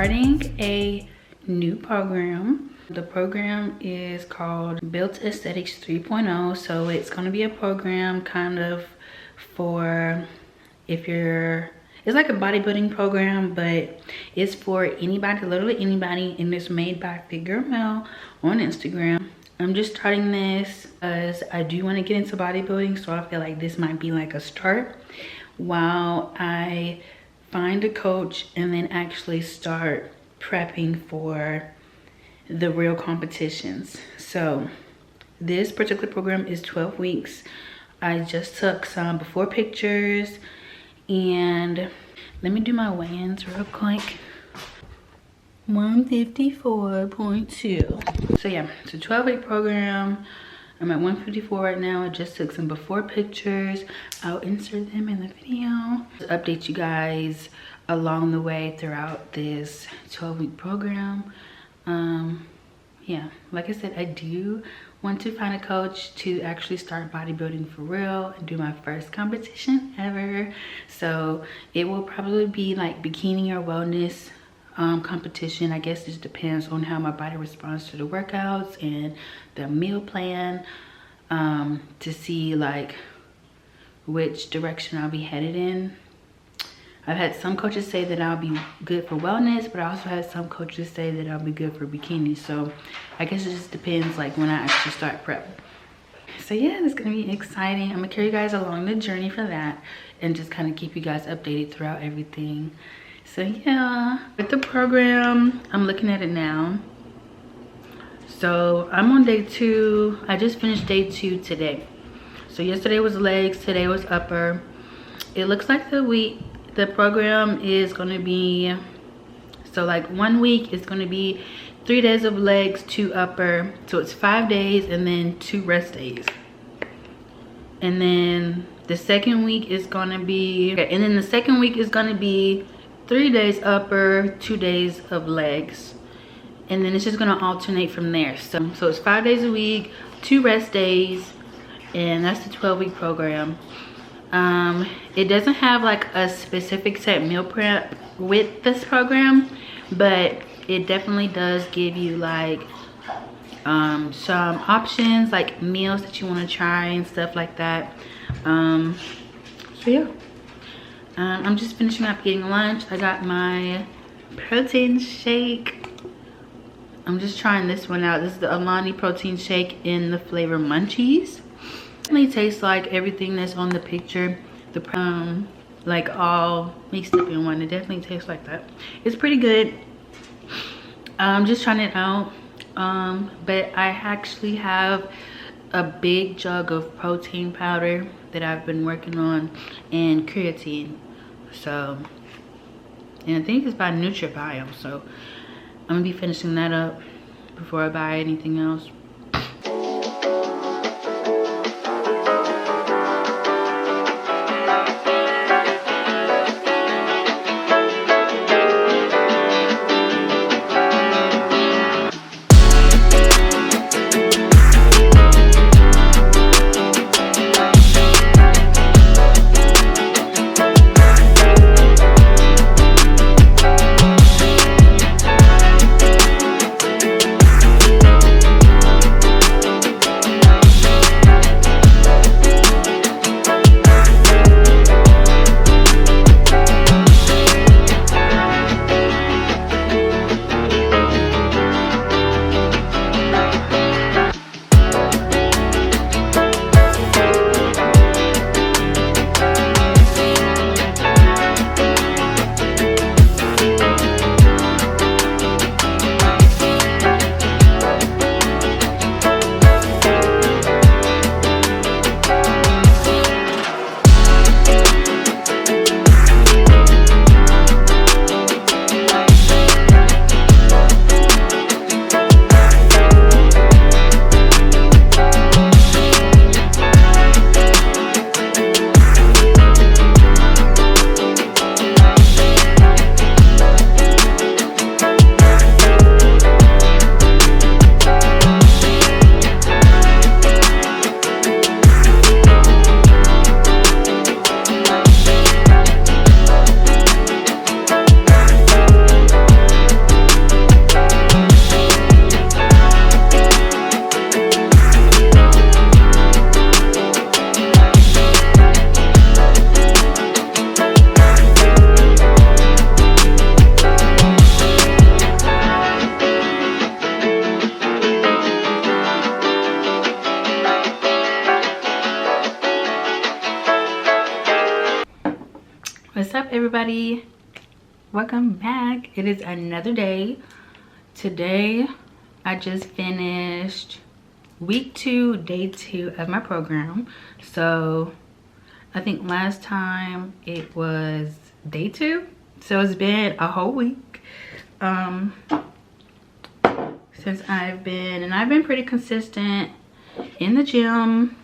starting a new program. The program is called Built Aesthetics 3.0. So it's going to be a program kind of for if you're, it's like a bodybuilding program, but it's for anybody, literally anybody, and it's made by Figure Mel on Instagram. I'm just starting this because I do want to get into bodybuilding, so I feel like this might be like a start while I find a coach and then actually start prepping for the real competitions. So this particular program is 12 weeks. I just took some before pictures, and let me do my weigh-ins real quick. 154.2. So yeah, it's a 12-week program. I'm at 154 right now. I just took some before pictures. I'll insert them in the video. I'll update you guys along the way throughout this 12-week program. Yeah, like I said, I do want to find a coach to actually start bodybuilding for real and do my first competition ever. So it will probably be like bikini or wellness competition. I guess it just depends on how my body responds to the workouts and the meal plan, to see like which direction I'll be headed in. I've had some coaches say that I'll be good for wellness, but I also had some coaches say that I'll be good for bikini. So I guess it just depends like when I actually start prep. So yeah, it's gonna be exciting. I'm gonna carry you guys along the journey for that and just kind of keep you guys updated throughout everything. So yeah, with the program, I'm looking at it now. So I'm on day 2. I just finished day 2 today. So yesterday was legs, today was upper. It looks like the program is gonna be, so like 1 week is gonna be 3 days of legs, 2 upper. So it's 5 days and then 2 rest days. And then the second week is gonna be, and then the second week is gonna be 3 days upper, 2 days of legs. And then it's just gonna alternate from there. So it's 5 days a week, 2 rest days, and that's the 12-week program. It doesn't have like a specific set meal prep with this program, but it definitely does give you like some options, like meals that you want to try and stuff like that. So yeah, I'm just finishing up eating lunch. I got my protein shake. I'm just trying this one out. This is the Alani protein shake in the flavor Munchies. It tastes like everything that's on the picture, like all mixed up in one. It definitely tastes like that. It's pretty good. I'm just trying it out, but I actually have a big jug of protein powder that I've been working on and creatine. So, and I think it's by NutraBio. So I'm gonna be finishing that up before I buy anything else. What's up, everybody? Welcome back. It is another day. Today I just finished week 2, day 2 of my program. So I think last time it was day 2, so it's been a whole week since I've been pretty consistent in the gym.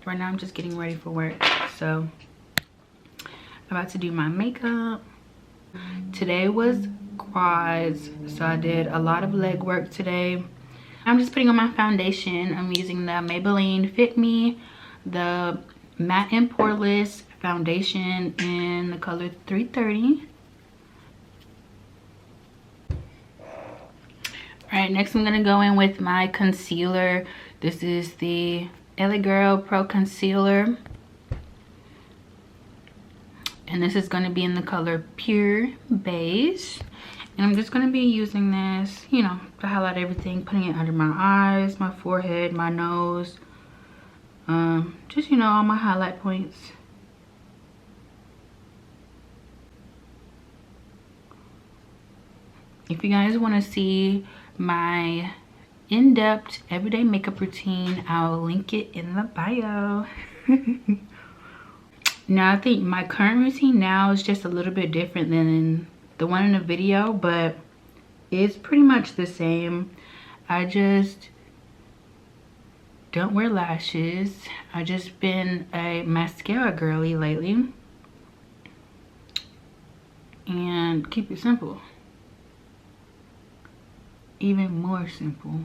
Right now I'm just getting ready for work, so I'm about to do my makeup. Today was quads, so I did a lot of leg work today. I'm just putting on my foundation. I'm using the Maybelline Fit Me, the Matte and Poreless foundation in the color 330. Alright, next I'm gonna go in with my concealer. This is the LA Girl Pro Concealer. And this is going to be in the color Pure Beige. And I'm just going to be using this, you know, to highlight everything. Putting it under my eyes, my forehead, my nose. Just, you know, all my highlight points. If you guys want to see my in-depth everyday makeup routine, I'll link it in the bio. Now, I think my current routine now is just a little bit different than the one in the video, but it's pretty much the same. I just don't wear lashes. I just been a mascara girly lately. And keep it simple. Even more simple.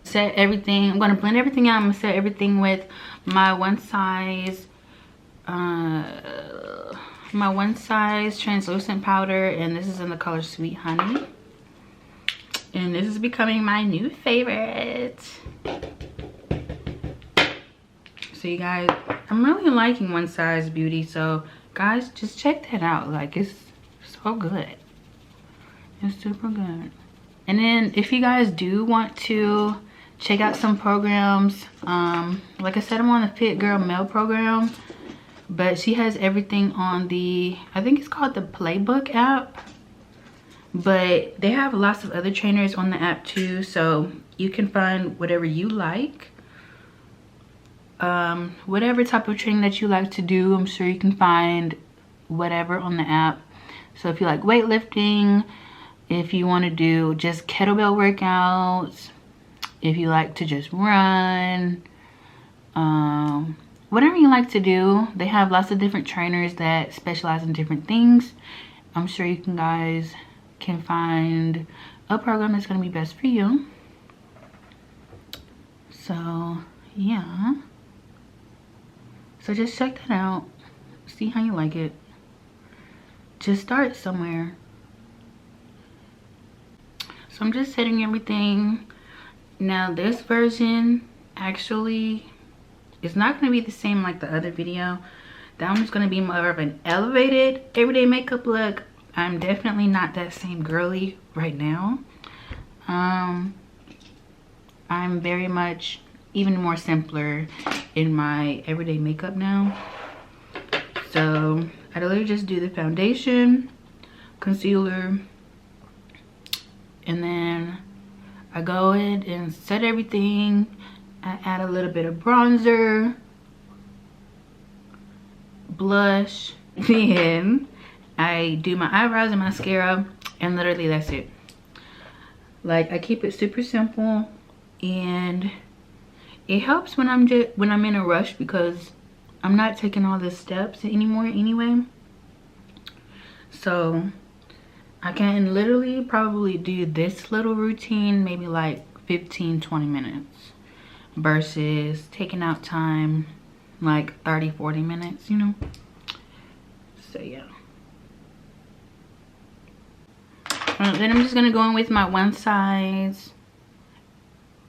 Set everything. I'm gonna blend everything out. I'm gonna set everything with my one size translucent powder, and this is in the color Sweet Honey, and this is becoming my new favorite. So you guys, I'm really liking One Size Beauty, so guys, just check that out. Like, it's so good. It's super good. And then if you guys do want to check out some programs, like I said, I'm on the Fit Girl Male program, but she has everything on the, I think it's called the Playbook app, but they have lots of other trainers on the app too, so you can find whatever you like. Whatever type of training that you like to do, I'm sure you can find whatever on the app. So if you like weightlifting, if you want to do just kettlebell workouts, if you like to just run, whatever you like to do, they have lots of different trainers that specialize in different things. I'm sure you guys can find a program that's going to be best for you. So yeah, so just check that out, see how you like it. Just start somewhere. So I'm just setting everything. Now this version actually is not going to be the same like the other video. That one's going to be more of an elevated everyday makeup look. I'm definitely not that same girly right now. I'm very much even more simpler in my everyday makeup now. So I literally just do the foundation, concealer, and then I go in and set everything. I add a little bit of bronzer, blush, then I do my eyebrows and mascara, and literally that's it. Like, I keep it super simple, and it helps when I'm in a rush, because I'm not taking all the steps anymore anyway. So I can literally probably do this little routine maybe like 15-20 minutes versus taking out time like 30-40 minutes, you know. So yeah. Then I'm just gonna go in with my One Size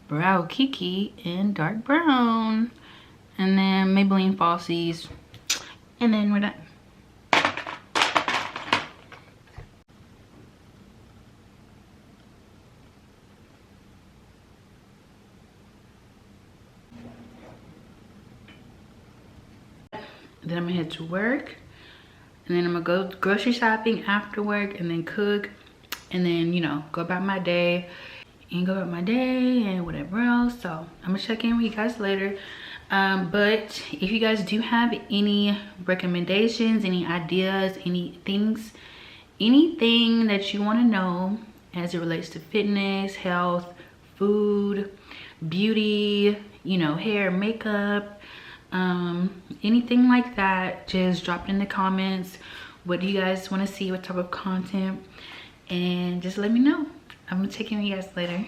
Brow Kiki in dark brown, and then Maybelline Falsies, and then we're done. Then I'm gonna head to work, and then I'm gonna go grocery shopping after work, and then cook, and then, you know, go about my day and whatever else. So I'm gonna check in with you guys later. But if you guys do have any recommendations, any ideas, anything that you want to know as it relates to fitness, health, food, beauty, you know, hair, makeup, anything like that, just drop it in the comments. What do you guys want to see? What type of content? And just let me know. I'm gonna check in with you guys later.